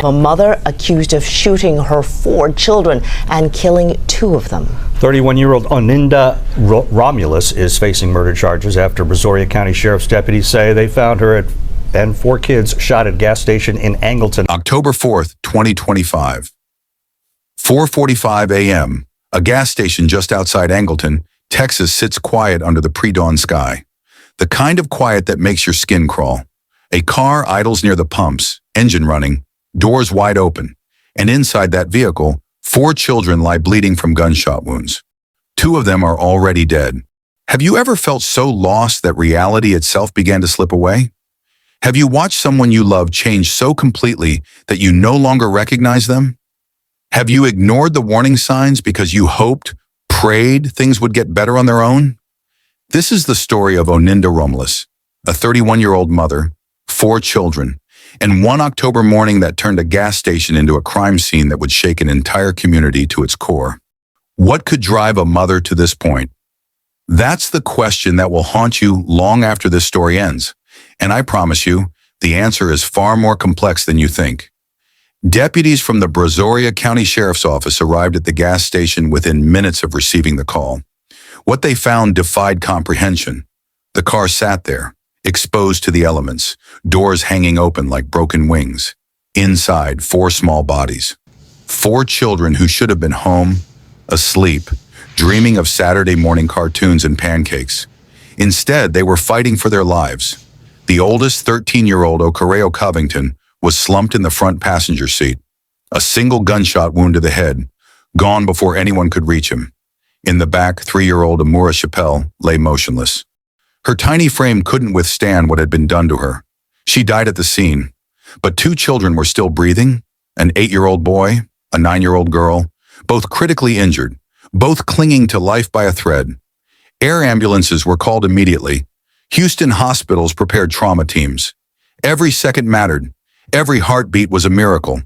a mother accused of shooting her 4 children and killing 2 of them. 31-year-old Oninda Romelus is facing murder charges after Brazoria County Sheriff's deputies say they found her and 4 kids shot at a gas station in Angleton. October 4th, 2025. 4:45 a.m. A gas station just outside Angleton, Texas sits quiet under the pre-dawn sky. The kind of quiet that makes your skin crawl. A car idles near the pumps, engine running, doors wide open, and inside that vehicle, 4 children lie bleeding from gunshot wounds. 2 of them are already dead. Have you ever felt so lost that reality itself began to slip away? Have you watched someone you love change so completely that you no longer recognize them? Have you ignored the warning signs because you hoped, prayed things would get better on their own? This is the story of Oninda Romelus, a 31-year-old mother, 4 children, and one October morning that turned a gas station into a crime scene that would shake an entire community to its core. What could drive a mother to this point? That's the question that will haunt you long after this story ends. And I promise you, the answer is far more complex than you think. Deputies from the Brazoria County Sheriff's Office arrived at the gas station within minutes of receiving the call. What they found defied comprehension. The car sat there, exposed to the elements, doors hanging open like broken wings. Inside, 4 small bodies. 4 children who should have been home, asleep, dreaming of Saturday morning cartoons and pancakes. Instead, they were fighting for their lives. The oldest, 13-year-old Okareo Covington was slumped in the front passenger seat. A single gunshot wound to the head, gone before anyone could reach him. In the back, 3-year-old Amura Chappelle lay motionless. Her tiny frame couldn't withstand what had been done to her. She died at the scene, but 2 children were still breathing, an 8-year-old boy, a 9-year-old girl, both critically injured, both clinging to life by a thread. Air ambulances were called immediately. Houston hospitals prepared trauma teams. Every second mattered. Every heartbeat was a miracle.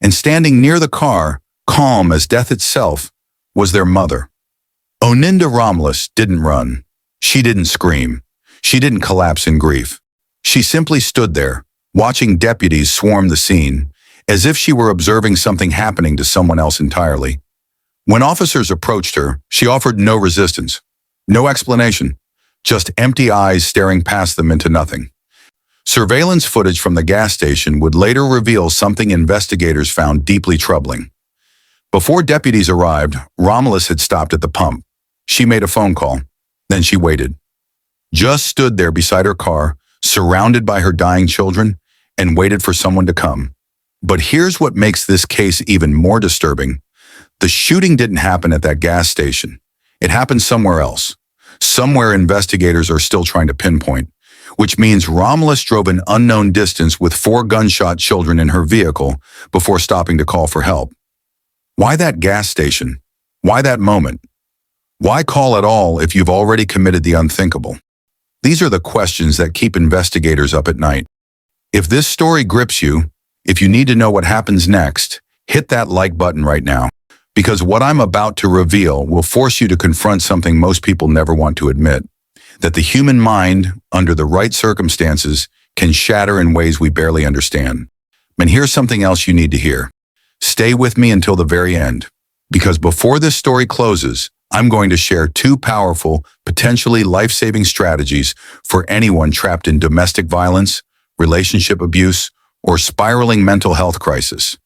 And standing near the car, calm as death itself, was their mother. Oninda Romelus didn't run. She didn't scream. She didn't collapse in grief. She simply stood there, watching deputies swarm the scene, as if she were observing something happening to someone else entirely. When officers approached her, she offered no resistance, no explanation, just empty eyes staring past them into nothing. Surveillance footage from the gas station would later reveal something investigators found deeply troubling. Before deputies arrived, Romelus had stopped at the pump. She made a phone call. Then she waited. Just stood there beside her car, surrounded by her dying children, and waited for someone to come. But here's what makes this case even more disturbing. The shooting didn't happen at that gas station. It happened somewhere else. Somewhere investigators are still trying to pinpoint, which means Romelus drove an unknown distance with 4 gunshot children in her vehicle before stopping to call for help. Why that gas station? Why that moment? Why call at all if you've already committed the unthinkable? These are the questions that keep investigators up at night. If this story grips you, if you need to know what happens next, hit that like button right now. Because what I'm about to reveal will force you to confront something most people never want to admit, that the human mind, under the right circumstances, can shatter in ways we barely understand. And here's something else you need to hear. Stay with me until the very end, because before this story closes, I'm going to share 2 powerful, potentially life-saving strategies for anyone trapped in domestic violence, relationship abuse, or spiraling mental health crisis.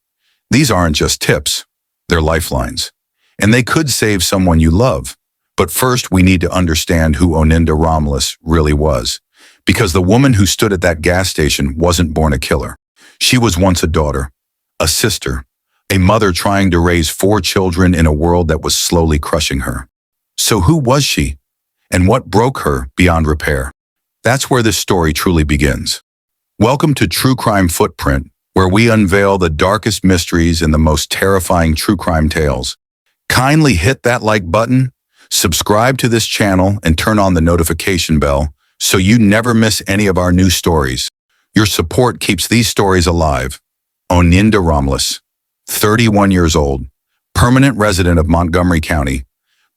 These aren't just tips. They're lifelines, and they could save someone you love. But first, we need to understand who Oninda Romelus really was, because the woman who stood at that gas station wasn't born a killer. She was once a daughter, a sister, a mother trying to raise 4 children in a world that was slowly crushing her. So who was she, and what broke her beyond repair? That's where this story truly begins. Welcome to True Crime Footprint, where we unveil the darkest mysteries and the most terrifying true crime tales. Kindly hit that like button, subscribe to this channel, and turn on the notification bell so you never miss any of our new stories. Your support keeps these stories alive. Oninda Romelus, 31 years old, permanent resident of Montgomery County,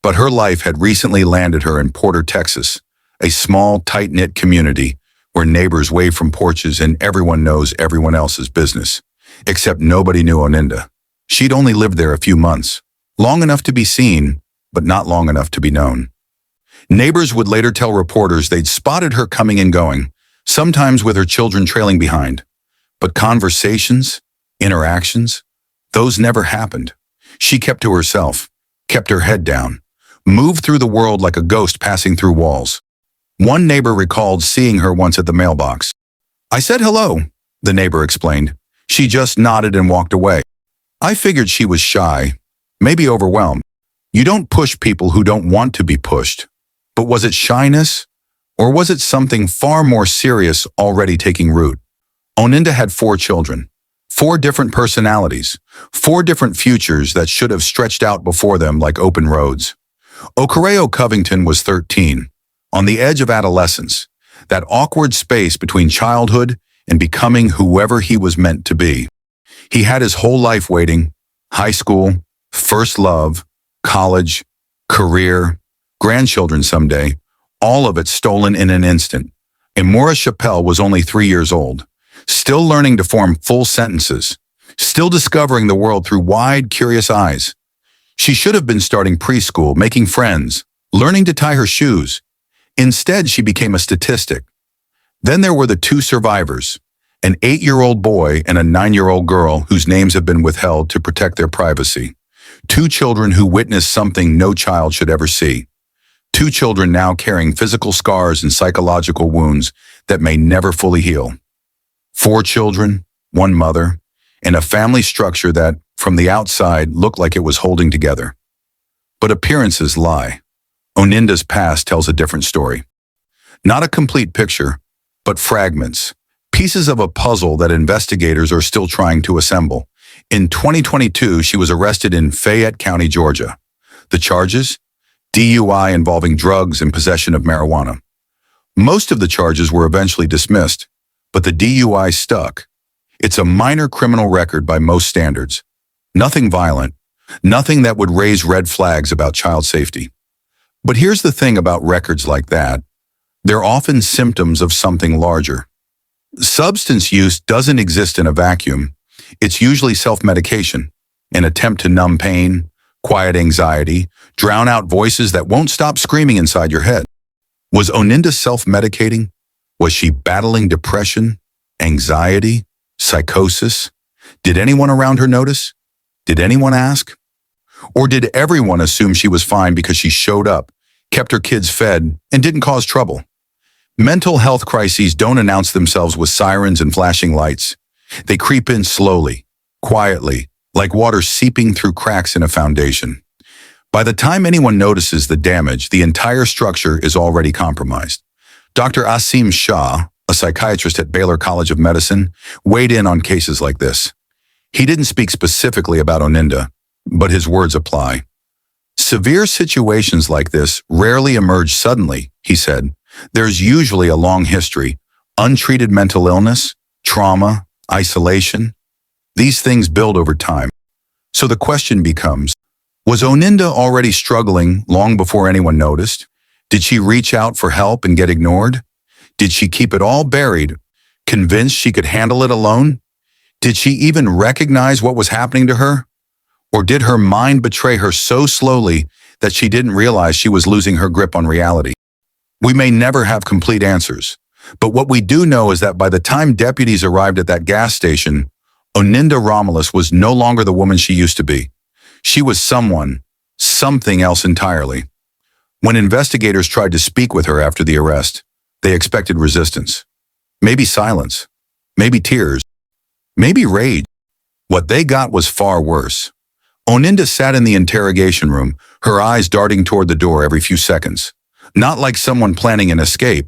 but her life had recently landed her in Porter, Texas, a small, tight-knit community where neighbors wave from porches and everyone knows everyone else's business. Except nobody knew Oninda. She'd only lived there a few months, long enough to be seen, but not long enough to be known. Neighbors would later tell reporters they'd spotted her coming and going, sometimes with her children trailing behind. But conversations, interactions, those never happened. She kept to herself, kept her head down, moved through the world like a ghost passing through walls. One neighbor recalled seeing her once at the mailbox. "I said hello," the neighbor explained. She just nodded and walked away. I figured she was shy, maybe overwhelmed. You don't push people who don't want to be pushed. But was it shyness? Or was it something far more serious already taking root? Oninda had 4 children, 4 different personalities, 4 different futures that should have stretched out before them like open roads. Okareo Covington was 13, on the edge of adolescence, that awkward space between childhood and becoming whoever he was meant to be. He had his whole life waiting: high school, first love, college, career, grandchildren someday, all of it stolen in an instant. And Maura Chappelle was only 3 years old, still learning to form full sentences, still discovering the world through wide, curious eyes. She should have been starting preschool, making friends, learning to tie her shoes. Instead, she became a statistic. Then there were the 2 survivors, an 8-year-old boy and a 9-year-old girl whose names have been withheld to protect their privacy. 2 children who witnessed something no child should ever see. 2 children now carrying physical scars and psychological wounds that may never fully heal. 4 children, 1 mother, and a family structure that, from the outside, looked like it was holding together. But appearances lie. Oninda's past tells a different story. Not a complete picture, but fragments, pieces of a puzzle that investigators are still trying to assemble. In 2022, she was arrested in Fayette County, Georgia. The charges? DUI involving drugs and possession of marijuana. Most of the charges were eventually dismissed, but the DUI stuck. It's a minor criminal record by most standards. Nothing violent, nothing that would raise red flags about child safety. But here's the thing about records like that. They're often symptoms of something larger. Substance use doesn't exist in a vacuum. It's usually self-medication, an attempt to numb pain, quiet anxiety, drown out voices that won't stop screaming inside your head. Was Oninda self-medicating? Was she battling depression, anxiety, psychosis? Did anyone around her notice? Did anyone ask? Or did everyone assume she was fine because she showed up, kept her kids fed, and didn't cause trouble? Mental health crises don't announce themselves with sirens and flashing lights. They creep in slowly, quietly, like water seeping through cracks in a foundation. By the time anyone notices the damage, the entire structure is already compromised. Dr. Asim Shah, a psychiatrist at Baylor College of Medicine, weighed in on cases like this. He didn't speak specifically about Oninda, but his words apply. Severe situations like this rarely emerge suddenly, he said. There's usually a long history: untreated mental illness, trauma, isolation. These things build over time. So the question becomes, was Oninda already struggling long before anyone noticed? Did she reach out for help and get ignored? Did she keep it all buried, convinced she could handle it alone? Did she even recognize what was happening to her? Or did her mind betray her so slowly that she didn't realize she was losing her grip on reality? We may never have complete answers, but what we do know is that by the time deputies arrived at that gas station, Oninda Romelus was no longer the woman she used to be. She was something else entirely. When investigators tried to speak with her after the arrest, they expected resistance. Maybe silence. Maybe tears. Maybe rage. What they got was far worse. Oninda sat in the interrogation room, her eyes darting toward the door every few seconds. Not like someone planning an escape,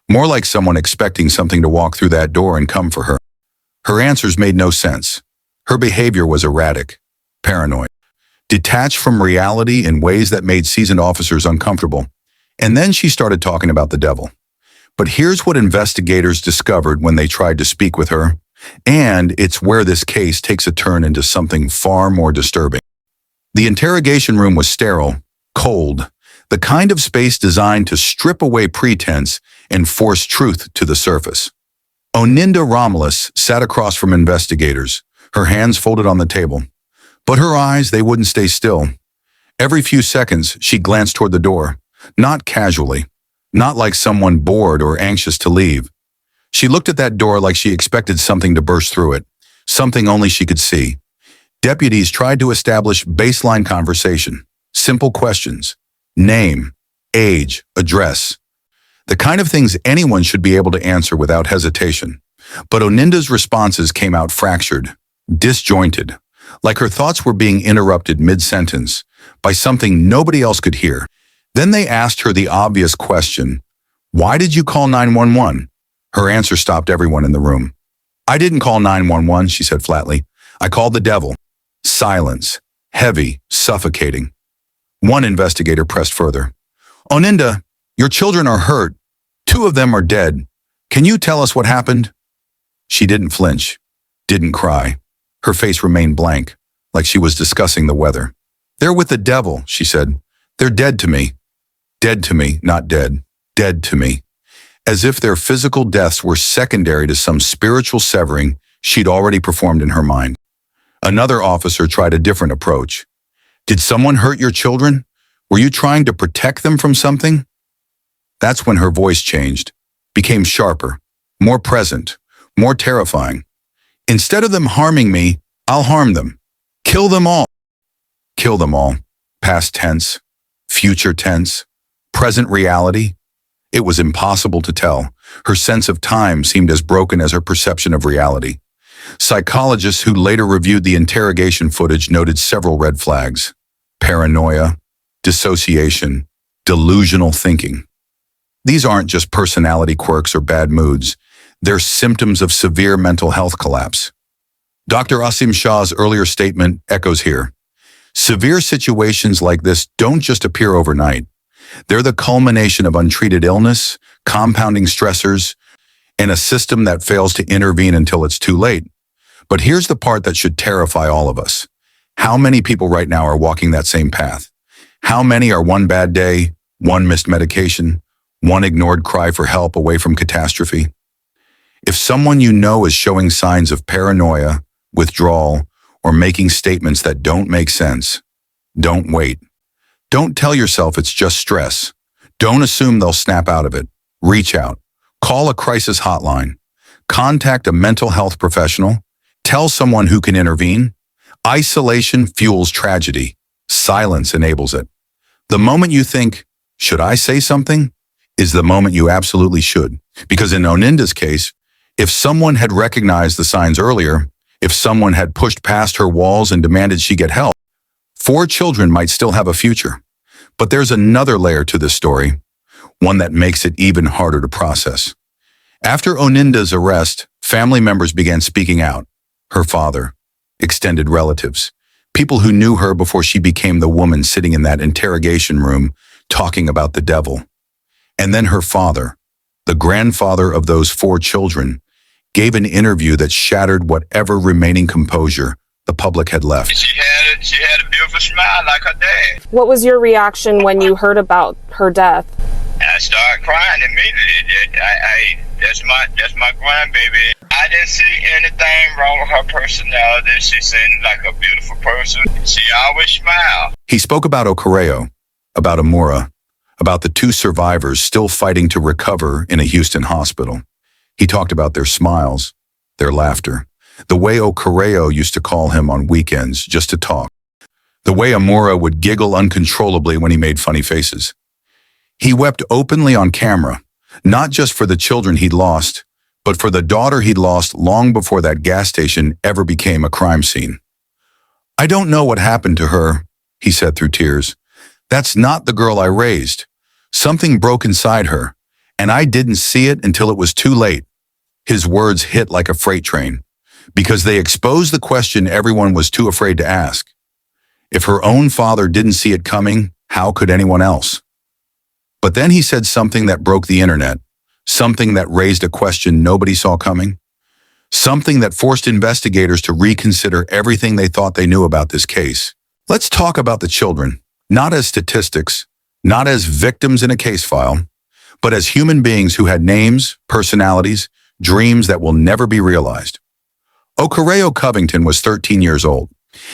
more like someone expecting something to walk through that door and come for her. Her answers made no sense. Her behavior was erratic, paranoid, detached from reality in ways that made seasoned officers uncomfortable. And then she started talking about the devil. But here's what investigators discovered when they tried to speak with her, and it's where this case takes a turn into something far more disturbing. The interrogation room was sterile, cold, the kind of space designed to strip away pretense and force truth to the surface. Oninda Romelus sat across from investigators, her hands folded on the table. But her eyes, they wouldn't stay still. Every few seconds, she glanced toward the door, not casually, not like someone bored or anxious to leave. She looked at that door like she expected something to burst through it, something only she could see. Deputies tried to establish baseline conversation, simple questions, name, age, address, the kind of things anyone should be able to answer without hesitation. But Oninda's responses came out fractured, disjointed, like her thoughts were being interrupted mid-sentence by something nobody else could hear. Then they asked her the obvious question, "Why did you call 911?" Her answer stopped everyone in the room. "I didn't call 911, she said flatly. "I called the devil." Silence, heavy, suffocating. One investigator pressed further. "Oninda, your children are hurt. 2 of them are dead. Can you tell us what happened?" She didn't flinch, didn't cry. Her face remained blank, like she was discussing the weather. "They're with the devil," she said. "They're dead to me. Dead to me, not dead. Dead to me." As if their physical deaths were secondary to some spiritual severing she'd already performed in her mind. Another officer tried a different approach. "Did someone hurt your children? Were you trying to protect them from something?" That's when her voice changed, became sharper, more present, more terrifying. "Instead of them harming me, I'll harm them. Kill them all." Kill them all. Past tense, future tense, present reality. It was impossible to tell. Her sense of time seemed as broken as her perception of reality. Psychologists who later reviewed the interrogation footage noted several red flags: paranoia, dissociation, delusional thinking. These aren't just personality quirks or bad moods. They're symptoms of severe mental health collapse. Dr. Asim Shah's earlier statement echoes here. Severe situations like this don't just appear overnight. They're the culmination of untreated illness, compounding stressors, and a system that fails to intervene until it's too late. But here's the part that should terrify all of us. How many people right now are walking that same path? How many are one bad day, one missed medication, one ignored cry for help away from catastrophe? If someone you know is showing signs of paranoia, withdrawal, or making statements that don't make sense, don't wait. Don't tell yourself it's just stress. Don't assume they'll snap out of it. Reach out. Call a crisis hotline. Contact a mental health professional. Tell someone who can intervene. Isolation fuels tragedy. Silence enables it. The moment you think, "Should I say something?" is the moment you absolutely should. Because in Oninda's case, if someone had recognized the signs earlier, if someone had pushed past her walls and demanded she get help, 4 children might still have a future. But there's another layer to this story, one that makes it even harder to process. After Oninda's arrest, family members began speaking out. Her father, extended relatives, people who knew her before she became the woman sitting in that interrogation room talking about the devil. And then her father, the grandfather of those 4 children, gave an interview that shattered whatever remaining composure the public had left. She had a beautiful smile like her dad. What was your reaction when you heard about her death? I started crying immediately. That's my grandbaby. I didn't see anything wrong with her personality. She seemed like a beautiful person. She always smiled. He spoke about Ocorreo, about Amora, about the 2 survivors still fighting to recover in a Houston hospital. He talked about their smiles, their laughter, the way Ocorreo used to call him on weekends just to talk, the way Amora would giggle uncontrollably when he made funny faces. He wept openly on camera, not just for the children he'd lost, but for the daughter he'd lost long before that gas station ever became a crime scene. "I don't know what happened to her," he said through tears. "That's not the girl I raised. Something broke inside her, and I didn't see it until it was too late." His words hit like a freight train, because they exposed the question everyone was too afraid to ask. If her own father didn't see it coming, how could anyone else? But then he said something that broke the internet, something that raised a question nobody saw coming, something that forced investigators to reconsider everything they thought they knew about this case. Let's talk about the children, not as statistics, not as victims in a case file, but as human beings who had names, personalities, dreams that will never be realized. Okareo Covington was 13 years old.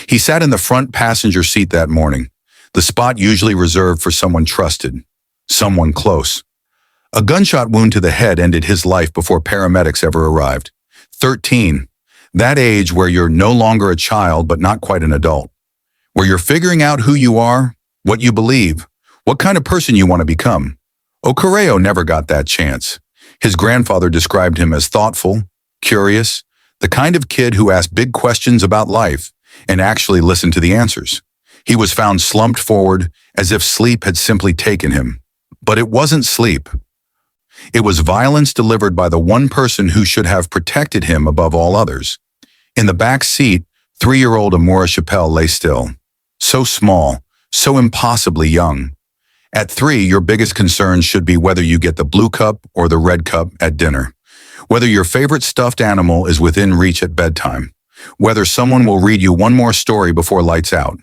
He sat in the front passenger seat that morning, the spot usually reserved for someone trusted, someone close. A gunshot wound to the head ended his life before paramedics ever arrived. 13, that age where you're no longer a child but not quite an adult, where you're figuring out who you are, what you believe, what kind of person you want to become. Okareo never got that chance. His grandfather described him as thoughtful, curious, the kind of kid who asked big questions about life and actually listened to the answers. He was found slumped forward as if sleep had simply taken him. But it wasn't sleep. It was violence delivered by the one person who should have protected him above all others. In the back seat, 3-year-old Amora Chappelle lay still. So small, so impossibly young. At 3, your biggest concerns should be whether you get the blue cup or the red cup at dinner, whether your favorite stuffed animal is within reach at bedtime, whether someone will read you one more story before lights out.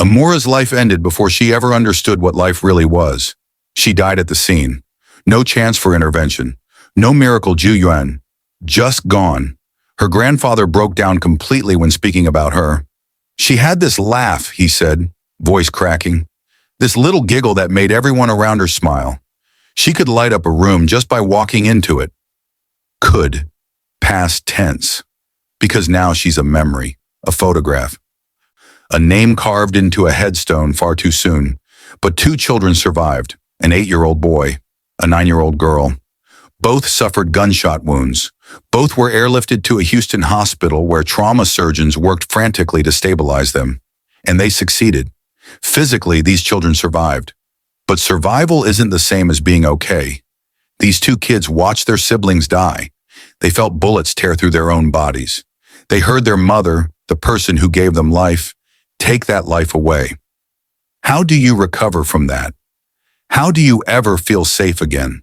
Amora's life ended before she ever understood what life really was. She died at the scene. No chance for intervention. No miracle Juyuan. Just gone. Her grandfather broke down completely when speaking about her. She had this laugh, he said, voice cracking. This little giggle that made everyone around her smile. She could light up a room just by walking into it. Could. Past tense. Because now she's a memory, a photograph. A name carved into a headstone far too soon. But 2 children survived, an 8-year-old boy, a 9-year-old girl. Both suffered gunshot wounds. Both were airlifted to a Houston hospital where trauma surgeons worked frantically to stabilize them. And they succeeded. Physically, these children survived. But survival isn't the same as being okay. These 2 kids watched their siblings die. They felt bullets tear through their own bodies. They heard their mother, the person who gave them life, take that life away. How do you recover from that? How do you ever feel safe again?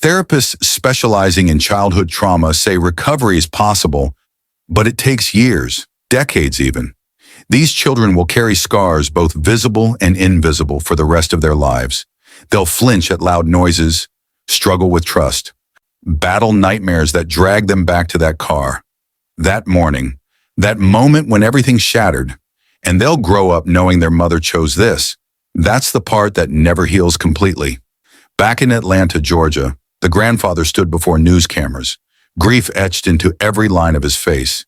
Therapists specializing in childhood trauma say recovery is possible, but it takes years, decades even. These children will carry scars both visible and invisible for the rest of their lives. They'll flinch at loud noises, struggle with trust, battle nightmares that drag them back to that car, that morning, that moment when everything shattered, and they'll grow up knowing their mother chose this. That's the part that never heals completely. Back in Atlanta, Georgia, the grandfather stood before news cameras, grief etched into every line of his face.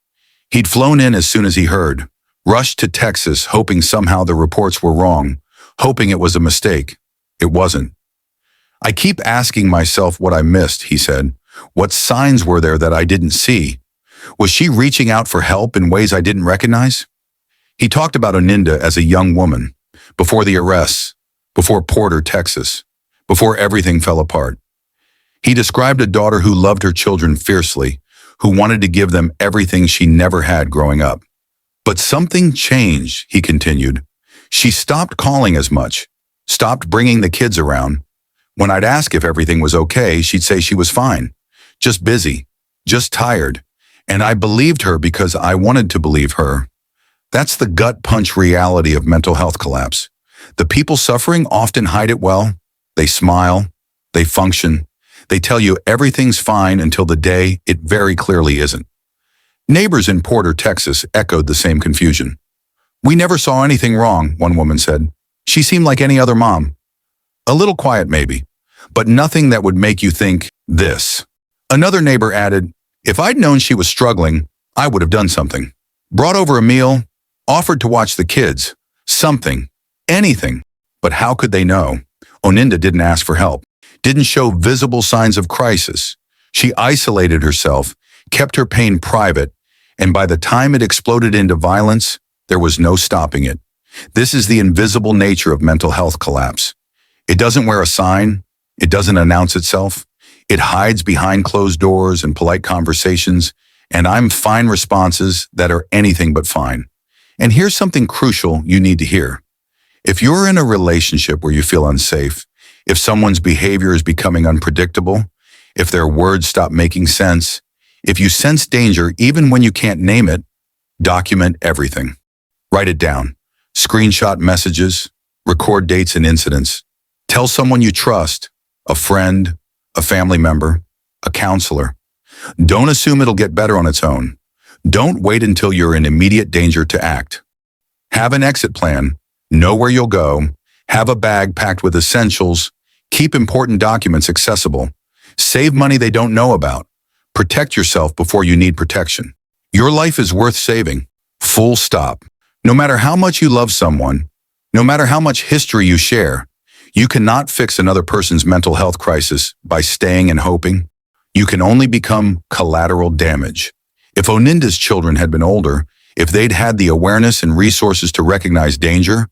He'd flown in as soon as he heard, rushed to Texas hoping somehow the reports were wrong, hoping it was a mistake. It wasn't. I keep asking myself what I missed, he said. What signs were there that I didn't see? Was she reaching out for help in ways I didn't recognize? He talked about Oninda as a young woman, before the arrests, before Porter, Texas, before everything fell apart. He described a daughter who loved her children fiercely, who wanted to give them everything she never had growing up. But something changed, he continued. She stopped calling as much, stopped bringing the kids around. When I'd ask if everything was okay, she'd say she was fine, just busy, just tired. And I believed her because I wanted to believe her. That's the gut punch reality of mental health collapse. The people suffering often hide it well. They smile, they function, they tell you everything's fine until the day it very clearly isn't. Neighbors in Porter, Texas echoed the same confusion. We never saw anything wrong, one woman said. She seemed like any other mom. A little quiet maybe, but nothing that would make you think this. Another neighbor added, if I'd known she was struggling, I would have done something. Brought over a meal, offered to watch the kids, something, anything. But how could they know? Oninda didn't ask for help, didn't show visible signs of crisis. She isolated herself, kept her pain private, and by the time it exploded into violence, there was no stopping it. This is the invisible nature of mental health collapse. It doesn't wear a sign. It doesn't announce itself. It hides behind closed doors and polite conversations, and I'm fine responses that are anything but fine. And here's something crucial you need to hear. If you're in a relationship where you feel unsafe, if someone's behavior is becoming unpredictable, if their words stop making sense, if you sense danger even when you can't name it, document everything. Write it down. Screenshot messages, record dates and incidents. Tell someone you trust, a friend, a family member, a counselor. Don't assume it'll get better on its own. Don't wait until you're in immediate danger to act. Have an exit plan, know where you'll go, have a bag packed with essentials, keep important documents accessible, save money they don't know about, protect yourself before you need protection. Your life is worth saving. Full stop. No matter how much you love someone, no matter how much history you share, you cannot fix another person's mental health crisis by staying and hoping. You can only become collateral damage. If Oninda's children had been older, if they'd had the awareness and resources to recognize danger,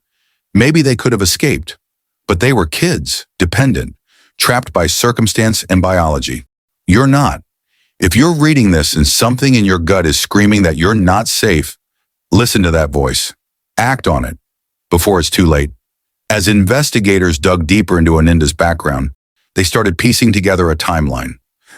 maybe they could have escaped. But they were kids, dependent, trapped by circumstance and biology. You're not. If you're reading this and something in your gut is screaming that you're not safe, listen to that voice. Act on it before it's too late. As investigators dug deeper into Oninda's background, they started piecing together a timeline,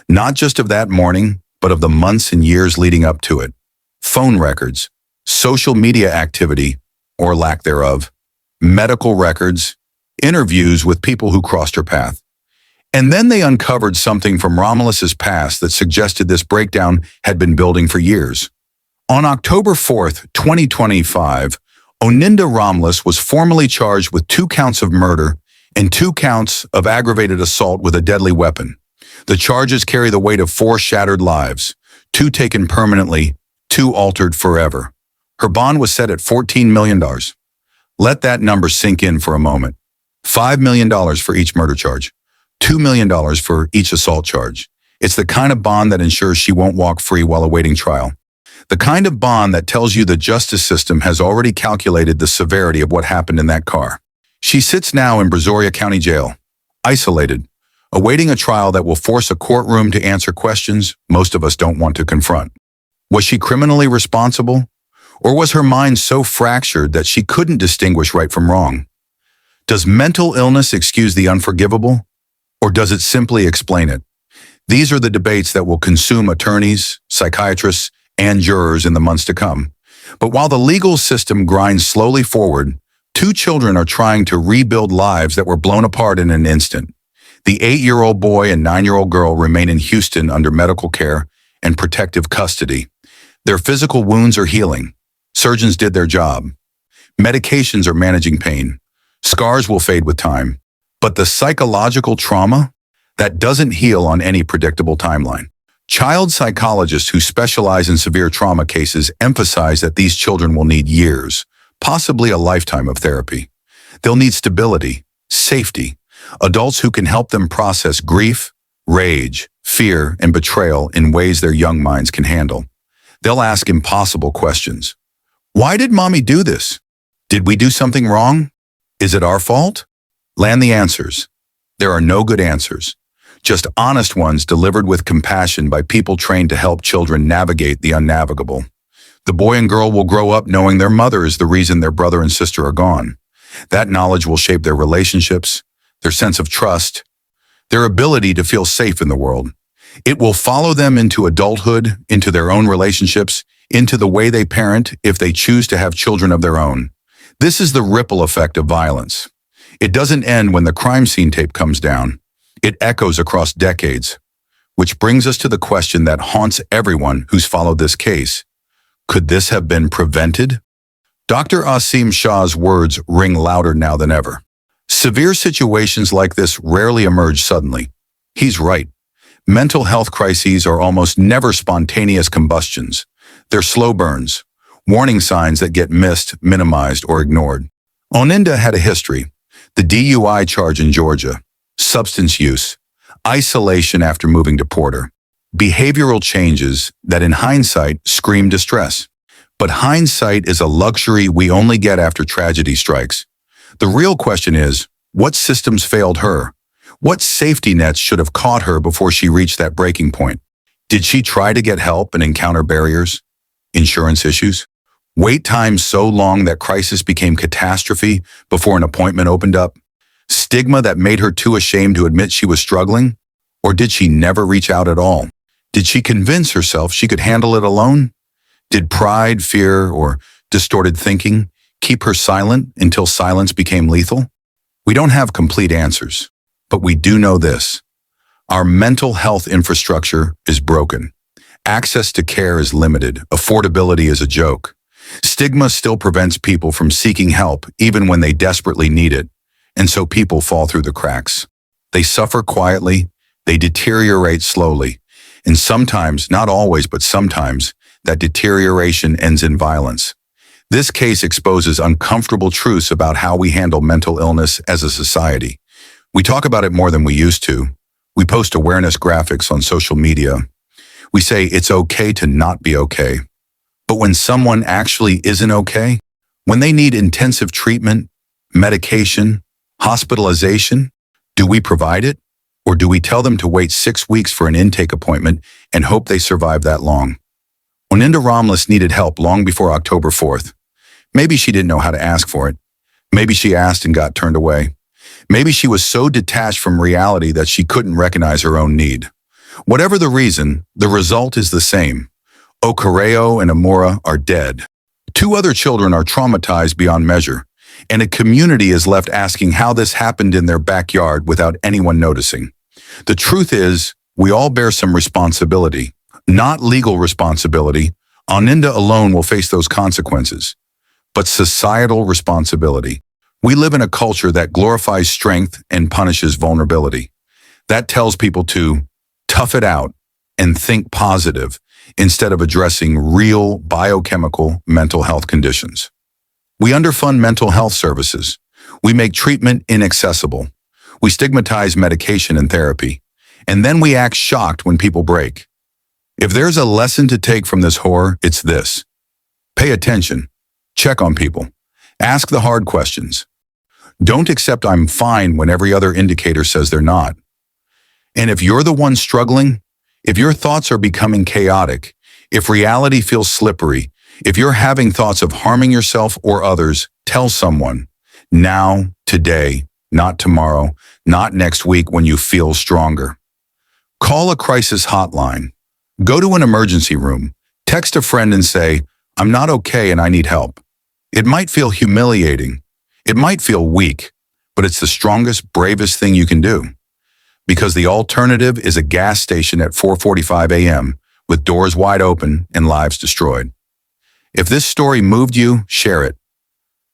not just of that morning, but of the months and years leading up to it. Phone records, social media activity, or lack thereof, medical records, interviews with people who crossed her path. And then they uncovered something from Romelus's past that suggested this breakdown had been building for years. On October 4th, 2025, Oninda Romelus was formally charged with 2 counts of murder and 2 counts of aggravated assault with a deadly weapon. The charges carry the weight of 4 shattered lives, 2 taken permanently, 2 altered forever. Her bond was set at $14 million. Let that number sink in for a moment. $5 million for each murder charge, $2 million for each assault charge. It's the kind of bond that ensures she won't walk free while awaiting trial. The kind of bond that tells you the justice system has already calculated the severity of what happened in that car. She sits now in Brazoria County Jail, isolated, awaiting a trial that will force a courtroom to answer questions most of us don't want to confront. Was she criminally responsible? Or was her mind so fractured that she couldn't distinguish right from wrong? Does mental illness excuse the unforgivable? Or does it simply explain it? These are the debates that will consume attorneys, psychiatrists, and jurors in the months to come. But while the legal system grinds slowly forward, 2 children are trying to rebuild lives that were blown apart in an instant. The 8-year-old boy and 9-year-old girl remain in Houston under medical care and protective custody. Their physical wounds are healing. Surgeons did their job. Medications are managing pain. Scars will fade with time. But the psychological trauma, that doesn't heal on any predictable timeline. Child psychologists who specialize in severe trauma cases emphasize that these children will need years, possibly a lifetime of therapy. They'll need stability, safety, adults who can help them process grief, rage, fear, and betrayal in ways their young minds can handle. They'll ask impossible questions. Why did mommy do this? Did we do something wrong? Is it our fault? Land the answers. There are no good answers, just honest ones delivered with compassion by people trained to help children navigate the unnavigable. The boy and girl will grow up knowing their mother is the reason their brother and sister are gone. That knowledge will shape their relationships, their sense of trust, their ability to feel safe in the world. It will follow them into adulthood, into their own relationships, into the way they parent if they choose to have children of their own. This is the ripple effect of violence. It doesn't end when the crime scene tape comes down. It echoes across decades, which brings us to the question that haunts everyone who's followed this case. Could this have been prevented? Dr. Asim Shah's words ring louder now than ever. Severe situations like this rarely emerge suddenly. He's right. Mental health crises are almost never spontaneous combustions. They're slow burns, warning signs that get missed, minimized, or ignored. Oninda had a history. The DUI charge in Georgia, substance use, isolation after moving to Porter, behavioral changes that in hindsight scream distress. But hindsight is a luxury we only get after tragedy strikes. The real question is, what systems failed her? What safety nets should have caught her before she reached that breaking point? Did she try to get help and encounter barriers? Insurance issues? Wait times so long that crisis became catastrophe before an appointment opened up? Stigma that made her too ashamed to admit she was struggling? Or did she never reach out at all? Did she convince herself she could handle it alone? Did pride, fear, or distorted thinking keep her silent until silence became lethal? We don't have complete answers, but we do know this. Our mental health infrastructure is broken. Access to care is limited. Affordability is a joke. Stigma still prevents people from seeking help even when they desperately need it, and so people fall through the cracks. They suffer quietly, they deteriorate slowly, and sometimes, not always, but sometimes, that deterioration ends in violence. This case exposes uncomfortable truths about how we handle mental illness as a society. We talk about it more than we used to. We post awareness graphics on social media. We say it's okay to not be okay. But when someone actually isn't okay, when they need intensive treatment, medication, hospitalization, do we provide it? Or do we tell them to wait 6 weeks for an intake appointment and hope they survive that long? Oninda Romelus needed help long before October 4th. Maybe she didn't know how to ask for it. Maybe she asked and got turned away. Maybe she was so detached from reality that she couldn't recognize her own need. Whatever the reason, the result is the same. Okareo and Amora are dead. 2 other children are traumatized beyond measure, and a community is left asking how this happened in their backyard without anyone noticing. The truth is, we all bear some responsibility. Not legal responsibility. Oninda alone will face those consequences. But societal responsibility. We live in a culture that glorifies strength and punishes vulnerability. That tells people to tough it out and think positive instead of addressing real biochemical mental health conditions. We underfund mental health services. We make treatment inaccessible. We stigmatize medication and therapy. And then we act shocked when people break. If there's a lesson to take from this horror, it's this. Pay attention. Check on people. Ask the hard questions. Don't accept I'm fine when every other indicator says they're not. And if you're the one struggling, if your thoughts are becoming chaotic, if reality feels slippery, if you're having thoughts of harming yourself or others, tell someone. Now, today, not tomorrow, not next week when you feel stronger. Call a crisis hotline. Go to an emergency room. Text a friend and say, I'm not okay and I need help. It might feel humiliating. It might feel weak, but it's the strongest, bravest thing you can do. Because the alternative is a gas station at 4:45 a.m. with doors wide open and lives destroyed. If this story moved you, share it.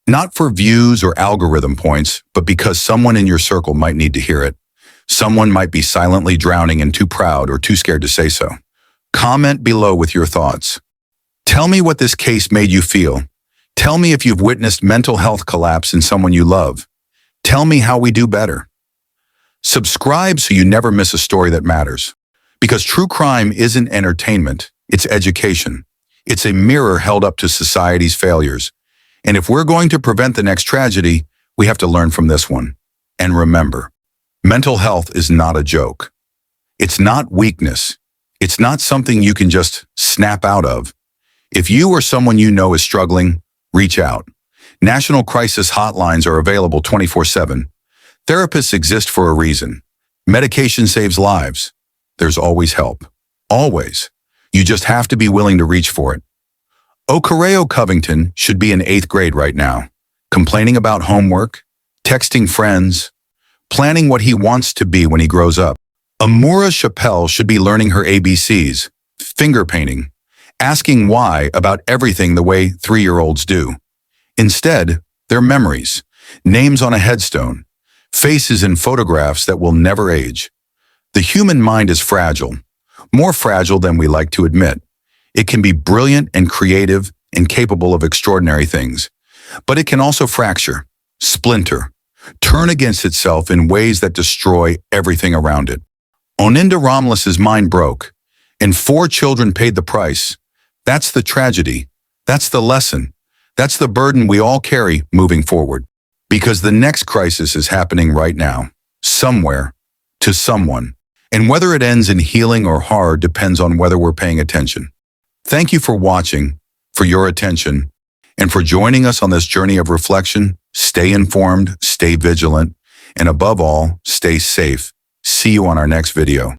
Not for views or algorithm points, but because someone in your circle might need to hear it. Someone might be silently drowning and too proud or too scared to say so. Comment below with your thoughts. Tell me what this case made you feel. Tell me if you've witnessed mental health collapse in someone you love. Tell me how we do better. Subscribe so you never miss a story that matters. Because true crime isn't entertainment, it's education. It's a mirror held up to society's failures. And if we're going to prevent the next tragedy, we have to learn from this one. And remember, mental health is not a joke. It's not weakness. It's not something you can just snap out of. If you or someone you know is struggling, reach out. National crisis hotlines are available 24/7. Therapists exist for a reason. Medication saves lives. There's always help. Always. You just have to be willing to reach for it. Okareo Covington should be in 8th grade right now, complaining about homework, texting friends, planning what he wants to be when he grows up. Amora Chappelle should be learning her ABCs, finger painting, asking why about everything the way 3-year-olds do. Instead, they're memories, names on a headstone, faces in photographs that will never age. The human mind is fragile, more fragile than we like to admit. It can be brilliant and creative and capable of extraordinary things, but it can also fracture, splinter, turn against itself in ways that destroy everything around it. Oninda Romelus's mind broke, and 4 children paid the price. That's the tragedy. That's the lesson. That's the burden we all carry moving forward. Because the next crisis is happening right now, somewhere, to someone. And whether it ends in healing or horror depends on whether we're paying attention. Thank you for watching, for your attention, and for joining us on this journey of reflection. Stay informed, stay vigilant, and above all, stay safe. See you on our next video.